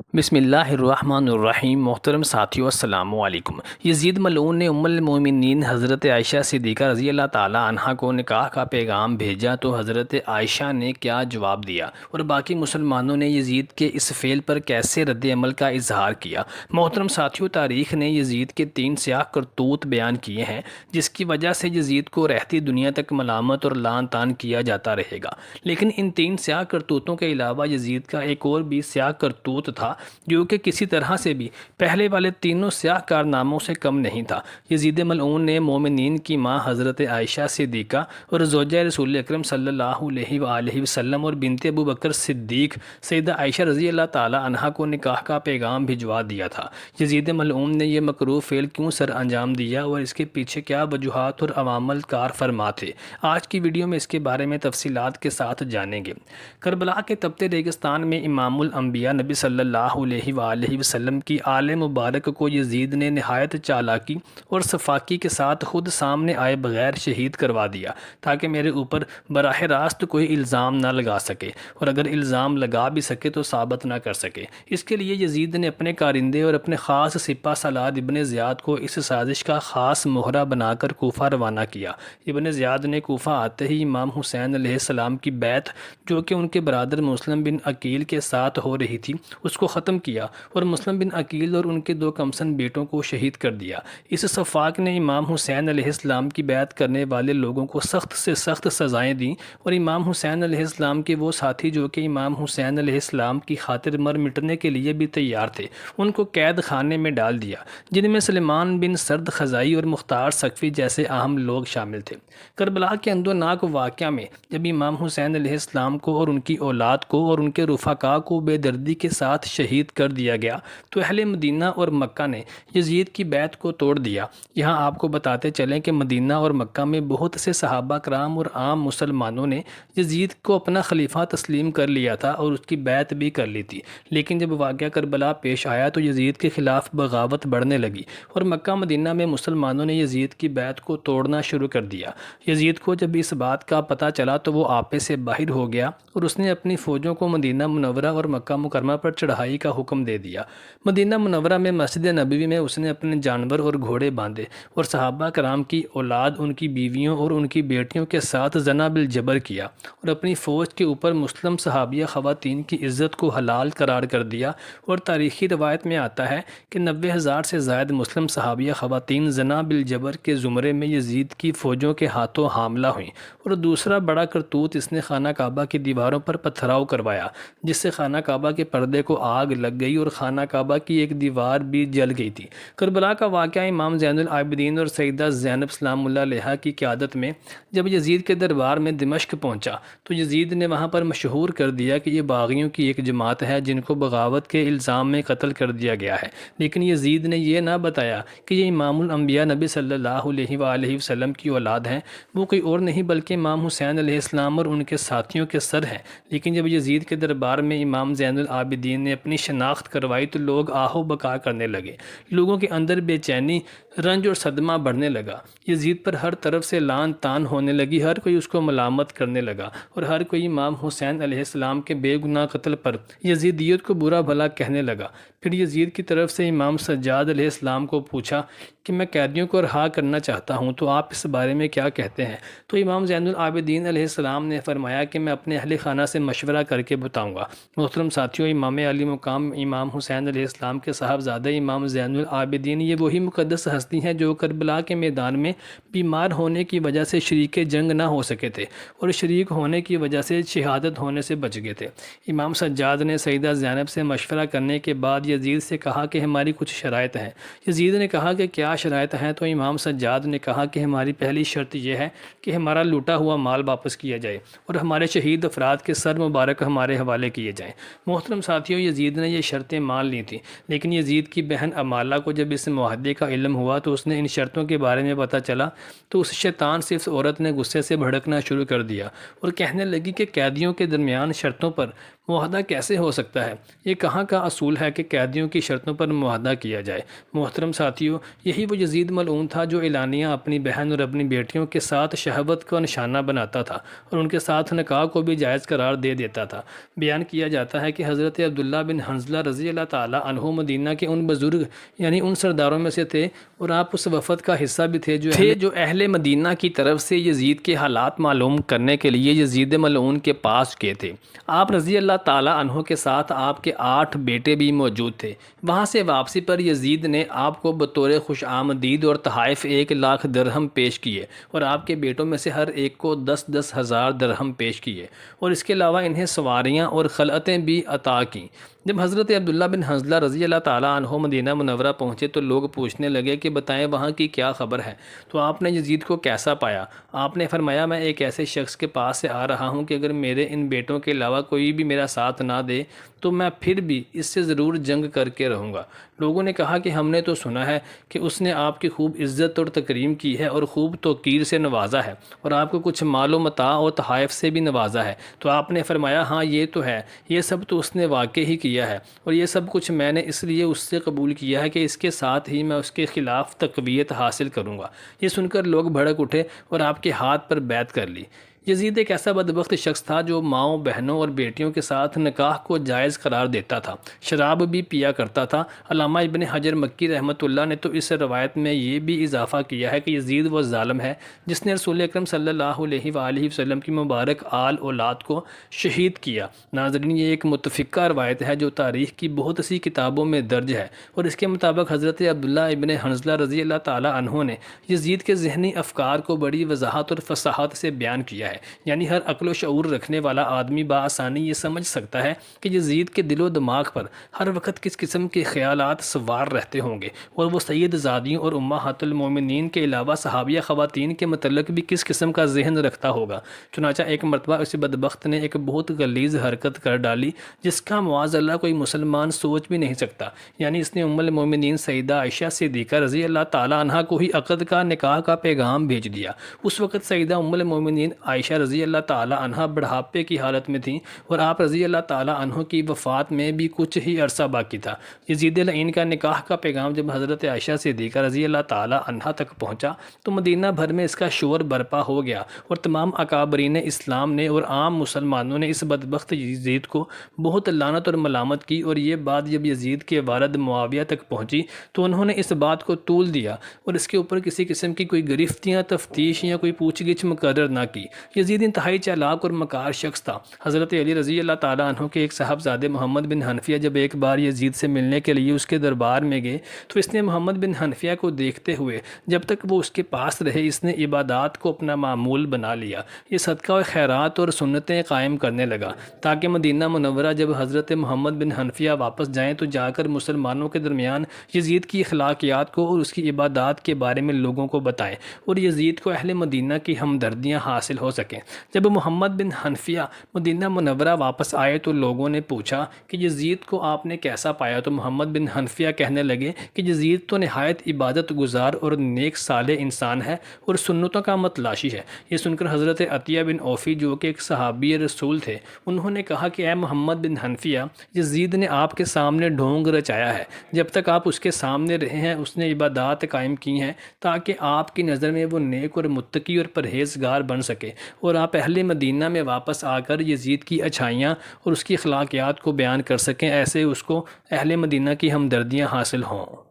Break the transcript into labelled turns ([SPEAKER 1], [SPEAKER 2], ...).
[SPEAKER 1] بسم اللہ الرحمن الرحیم۔ محترم ساتھیو، السلام علیکم۔ یزید ملعون نے ام المومنین حضرت عائشہ صدیقہ رضی اللہ تعالیٰ عنہا کو نکاح کا پیغام بھیجا تو حضرت عائشہ نے کیا جواب دیا اور باقی مسلمانوں نے یزید کے اس فعل پر کیسے رد عمل کا اظہار کیا؟ محترم ساتھیو، تاریخ نے یزید کے 3 سیاہ کرتوت بیان کیے ہیں جس کی وجہ سے یزید کو رہتی دنیا تک ملامت اور لعن طعن کیا جاتا رہے گا، لیکن ان 3 سیاہ کرتوتوں کے علاوہ یزید کا ایک اور بھی سیاہ کرتوت تھا جو کہ کسی طرح سے بھی پہلے والے تینوں سیاہ کارناموں سے کم نہیں تھا۔ یزید ملعون نے مومنین کی ماں حضرت عائشہ صدیقہ اور زوجہ رسول اکرم صلی اللہ علیہ وآلہ وسلم اور بنت ابو بکر صدیق سیدہ عائشہ رضی اللہ تعالیٰ عنہا کو نکاح کا پیغام بھجوا دیا تھا۔ یزید ملعون نے یہ مکروہ فعل کیوں سر انجام دیا اور اس کے پیچھے کیا وجوہات اور عوامل کار فرما تھے؟ آج کی ویڈیو میں اس کے بارے میں تفصیلات کے ساتھ جانیں گے۔ کربلا کے تپتے ریگستان میں امام الانبیاء نبی صلی اللہ علیہ وآلہ وسلم کی آل مبارک کو یزید نے نہایت چالاکی اور صفاقی کے ساتھ خود سامنے آئے بغیر شہید کروا دیا تاکہ میرے اوپر براہ راست کوئی الزام نہ لگا سکے، اور اگر الزام لگا بھی سکے تو ثابت نہ کر سکے۔ اس کے لیے یزید نے اپنے کارندے اور اپنے خاص سپہ سالار ابن زیاد کو اس سازش کا خاص مہرہ بنا کر کوفہ روانہ کیا۔ ابن زیاد نے کوفہ آتے ہی امام حسین علیہ السلام کی بیعت جو کہ ان کے برادر مسلم بن عقیل کے ساتھ ہو رہی تھی اس کو ختم کیا اور مسلم بن عقیل اور ان کے 2 کمسن بیٹوں کو شہید کر دیا۔ اس صفاق نے امام حسین علیہ السلام کی بیعت کرنے والے لوگوں کو سخت سے سخت سزائیں دیں اور امام حسین علیہ السلام کے وہ ساتھی جو کہ امام حسین علیہ السلام کی خاطر مر مٹنے کے لیے بھی تیار تھے ان کو قید خانے میں ڈال دیا، جن میں سلیمان بن سرد خزائی اور مختار ثقفی جیسے اہم لوگ شامل تھے۔ کربلا کے اندوناک واقعہ میں جب امام حسین علیہ السلام کو اور ان کی اولاد کو اور ان کے رفقاء کو بے دردی کے ساتھ شہید کر دیا گیا تو اہل مدینہ اور مکہ نے یزید کی بیعت کو توڑ دیا۔ یہاں آپ کو بتاتے چلیں کہ مدینہ اور مکہ میں بہت سے صحابہ کرام اور عام مسلمانوں نے یزید کو اپنا خلیفہ تسلیم کر لیا تھا اور اس کی بیعت بھی کر لی تھی، لیکن جب واقعہ کربلا پیش آیا تو یزید کے خلاف بغاوت بڑھنے لگی اور مکہ مدینہ میں مسلمانوں نے یزید کی بیعت کو توڑنا شروع کر دیا۔ یزید کو جب اس بات کا پتہ چلا تو وہ آپے سے باہر ہو گیا اور اس نے اپنی فوجوں کو مدینہ منورہ اور مکہ مکرمہ پر چڑھائی کا حکم دے دیا۔ مدینہ منورہ میں مسجد نبوی میں اس نے اپنے جانور اور گھوڑے باندھے اور صحابہ کرام کی اولاد، ان کی بیویوں اور ان کی بیٹیوں کے ساتھ زنا بالجبر کیا اور اپنی فوج کے اوپر مسلم صحابیہ خواتین کی عزت کو حلال قرار کر دیا، اور تاریخی روایت میں آتا ہے کہ 90,000 سے زائد مسلم صحابیہ خواتین زنا بالجبر کے زمرے میں یزید کی فوجوں کے ہاتھوں حاملہ ہوئیں۔ اور دوسرا بڑا کرتوت اس نے خانہ کعبہ کی دیواروں پر پتھراؤ کروایا جس سے خانہ کعبہ کے پردے کو آگ لگ گئی اور خانہ کعبہ کی ایک دیوار بھی جل گئی تھی۔ کربلا کا واقعہ امام زین العابدین اور سیدہ زینب سلام اللہ علیہا کی قیادت میں جب یزید کے دربار میں دمشق پہنچا تو یزید نے وہاں پر مشہور کر دیا کہ یہ باغیوں کی ایک جماعت ہے جن کو بغاوت کے الزام میں قتل کر دیا گیا ہے، لیکن یزید نے یہ نہ بتایا کہ یہ امام الانبیاء نبی صلی اللہ علیہ وآلہ وسلم کی اولاد ہیں، وہ کوئی اور نہیں بلکہ امام حسین علیہ السلام اور ان کے ساتھیوں کے سر ہیں۔ لیکن جب یزید کے دربار میں امام زین العابدین نے اپنی شناخت کروائی تو لوگ آہو بکا کرنے لگے، لوگوں کے اندر بے چینی، رنج اور صدمہ بڑھنے لگا۔ یزید پر ہر طرف سے لعن طعن ہونے لگی، ہر کوئی اس کو ملامت کرنے لگا اور ہر کوئی امام حسین علیہ السلام کے بے گناہ قتل پر یزیدیت کو برا بھلا کہنے لگا۔ پھر یزید کی طرف سے امام سجاد علیہ السلام کو پوچھا کہ میں قیدیوں کو رہا کرنا چاہتا ہوں تو آپ اس بارے میں کیا کہتے ہیں؟ تو امام زین العابدین علیہ السلام نے فرمایا کہ میں اپنے اہل خانہ سے مشورہ کر کے بتاؤں گا۔ محترم ساتھیوں، امام علی مقام امام حسین علیہ السلام کے صاحبزادہ امام زین العابدین یہ وہی مقدس ہستی ہیں جو کربلا کے میدان میں بیمار ہونے کی وجہ سے شریک جنگ نہ ہو سکے تھے اور شریک ہونے کی وجہ سے شہادت ہونے سے بچ گئے تھے۔ امام سجاد نے سیدہ زینب سے مشورہ کرنے کے بعد یزید سے کہا کہ ہماری کچھ شرائط ہیں۔ یزید نے کہا کہ کیا شرائط ہیں؟ تو امام سجاد نے کہا کہ ہماری پہلی شرط یہ ہے کہ ہمارا لوٹا ہوا مال واپس کیا جائے اور ہمارے شہید افراد کے سر مبارک ہمارے حوالے کیے جائیں۔ محترم ساتھیوں، یزید نے یہ شرطیں مان لی تھیں، لیکن یزید کی بہن امالہ کو جب اس معاہدے کا علم ہوا تو اس نے ان شرطوں کے بارے میں پتہ چلا تو اس شیطان سے اس عورت نے غصے سے بھڑکنا شروع کر دیا اور کہنے لگی کہ قیدیوں کے درمیان شرطوں پر معاہدہ کیسے ہو سکتا ہے؟ یہ کہاں کا اصول ہے کہ قیدیوں کی شرطوں پر معاہدہ کیا جائے؟ محترم ساتھیوں، یہی وہ یزید ملعون تھا جو اعلانیہ اپنی بہن اور اپنی بیٹیوں کے ساتھ شہوت کا نشانہ بناتا تھا اور ان کے ساتھ نکاح کو بھی جائز قرار دے دیتا تھا۔ بیان کیا جاتا ہے کہ حضرت عبداللہ بن حنظلہ رضی اللہ تعالیٰ عنہ مدینہ کے ان بزرگ یعنی ان سرداروں میں سے تھے اور آپ اس وفد کا حصہ بھی تھے جو اہل مدینہ کی طرف سے یزید کے حالات معلوم کرنے کے لیے یزید ملعون کے پاس گئے تھے۔ آپ رضی اللہ تعالیٰ عنہ کے ساتھ آپ کے 8 بیٹے بھی موجود تھے۔ وہاں سے واپسی پر یزید نے آپ کو بطور خوش آمدید اور تحائف 1,00,000 درہم پیش کیے اور آپ کے بیٹوں میں سے ہر ایک کو 10,000 ہزار درہم پیش کیے اور اس کے علاوہ انہیں سواریاں اور خلعتیں بھی عطا کیں۔ جب حضرت عبداللہ بن حنظلہ رضی اللہ تعالیٰ عنہ مدینہ منورہ پہنچے تو لوگ پوچھنے لگے کہ بتائیں وہاں کی کیا خبر ہے؟ تو آپ نے یزید کو کیسا پایا؟ آپ نے فرمایا میں ایک ایسے شخص کے پاس سے آ رہا ہوں کہ اگر میرے ان بیٹوں کے علاوہ کوئی بھی میرا ساتھ نہ دے تو میں پھر بھی اس سے ضرور جنگ کر کے رہوں گا۔ لوگوں نے کہا کہ ہم نے تو سنا ہے کہ اس نے آپ کی خوب عزت اور تکریم کی ہے اور خوب توقیر سے نوازا ہے اور آپ کو کچھ مال و متاع اور تحائف سے بھی نوازا ہے۔ تو آپ نے فرمایا ہاں یہ تو ہے، یہ سب تو اس نے واقع ہی کیا ہے اور یہ سب کچھ میں نے اس لیے اس سے قبول کیا ہے کہ اس کے ساتھ ہی میں اس کے خلاف تقویت حاصل کروں گا۔ یہ سن کر لوگ بھڑک اٹھے اور آپ کے ہاتھ پر بیعت کر لی۔ یزید ایک ایسا بدبخت شخص تھا جو ماؤں بہنوں اور بیٹیوں کے ساتھ نکاح کو جائز قرار دیتا تھا، شراب بھی پیا کرتا تھا۔ علامہ ابن حجر مکی رحمۃ اللہ نے تو اس روایت میں یہ بھی اضافہ کیا ہے کہ یزید وہ ظالم ہے جس نے رسول اکرم صلی اللہ علیہ وآلہ وسلم کی مبارک آل اولاد کو شہید کیا۔ ناظرین، یہ ایک متفقہ روایت ہے جو تاریخ کی بہت سی کتابوں میں درج ہے اور اس کے مطابق حضرت عبداللہ ابن حنظلہ رضی اللہ تعالیٰ عنہ نے یزید کے ذہنی افکار کو بڑی وضاحت اور فصاحت سے بیان کیا ہے۔ یعنی ہر عقل و شعور رکھنے والا آدمی بآسانی یہ سمجھ سکتا ہے کہ یزید کے دل و دماغ پر ہر وقت کس قسم کے خیالات سوار رہتے ہوں گے اور وہ سید زادیوں اور امہات المومنین کے علاوہ صحابیہ خواتین کے متعلق بھی کس قسم کا ذہن رکھتا ہوگا۔ چنانچہ ایک مرتبہ اس بدبخت نے ایک بہت غلیظ حرکت کر ڈالی جس کا معاذ اللہ کوئی مسلمان سوچ بھی نہیں سکتا۔ یعنی اس نے ام المومنین سیدہ عائشہ صدیقہ رضی اللہ تعالیٰ عنہ کو ہی عقد کا نکاح کا پیغام بھیج دیا۔ اس وقت سیدہ ام المومنین عائشہ رضی اللہ تعالیٰ عنہ بڑھاپے کی حالت میں تھیں اور آپ رضی اللہ تعالیٰ عنہ کی وفات میں بھی کچھ ہی عرصہ باقی تھا۔ یزید لعین کا نکاح کا پیغام جب حضرت عائشہ صدیقہ رضی اللہ تعالیٰ عنہ تک پہنچا تو مدینہ بھر میں اس کا شور برپا ہو گیا اور تمام اکابرین اسلام نے اور عام مسلمانوں نے اس بدبخت یزید کو بہت لعنت اور ملامت کی اور یہ بات جب یزید کے والد معاویہ تک پہنچی تو انہوں نے اس بات کو طول دیا اور اس کے اوپر کسی قسم کی کوئی گرفتیاں تفتیش یا کوئی پوچھ گچھ مقرر نہ کی۔ یزید انتہائی چالاک اور مکار شخص تھا۔ حضرت علی رضی اللہ تعالیٰ عنہ کے ایک صاحبزادے محمد بن حنفیہ جب ایک بار یزید سے ملنے کے لیے اس کے دربار میں گئے تو اس نے محمد بن حنفیہ کو دیکھتے ہوئے جب تک وہ اس کے پاس رہے اس نے عبادات کو اپنا معمول بنا لیا۔ یہ صدقہ و خیرات اور سنتیں قائم کرنے لگا تاکہ مدینہ منورہ جب حضرت محمد بن حنفیہ واپس جائیں تو جا کر مسلمانوں کے درمیان یزید کی اخلاقیات کو اور اس کی عبادات کے بارے میں لوگوں کو بتائیں اور یزید کو اہل مدینہ کی ہمدردیاں حاصل ہو سکیں۔ جب محمد بن حنفیہ مدینہ منورہ واپس آئے تو لوگوں نے پوچھا کہ یزید کو آپ نے کیسا پایا؟ تو محمد بن حنفیہ کہنے لگے کہ یزید تو نہایت عبادت گزار اور نیک صالح انسان ہے اور سنتوں کا متلاشی ہے۔ یہ سن کر حضرت عطیہ بن اوفی جو کہ ایک صحابی رسول تھے انہوں نے کہا کہ اے محمد بن حنفیہ، یزید نے آپ کے سامنے ڈھونگ رچایا ہے۔ جب تک آپ اس کے سامنے رہے ہیں اس نے عبادات قائم کی ہیں تاکہ آپ کی نظر میں وہ نیک اور متقی اور پرہیزگار بن سکے اور آپ اہل مدینہ میں واپس آ کر یزید کی اچھائیاں اور اس کی اخلاقیات کو بیان کر سکیں، ایسے اس کو اہل مدینہ کی ہمدردیاں حاصل ہوں۔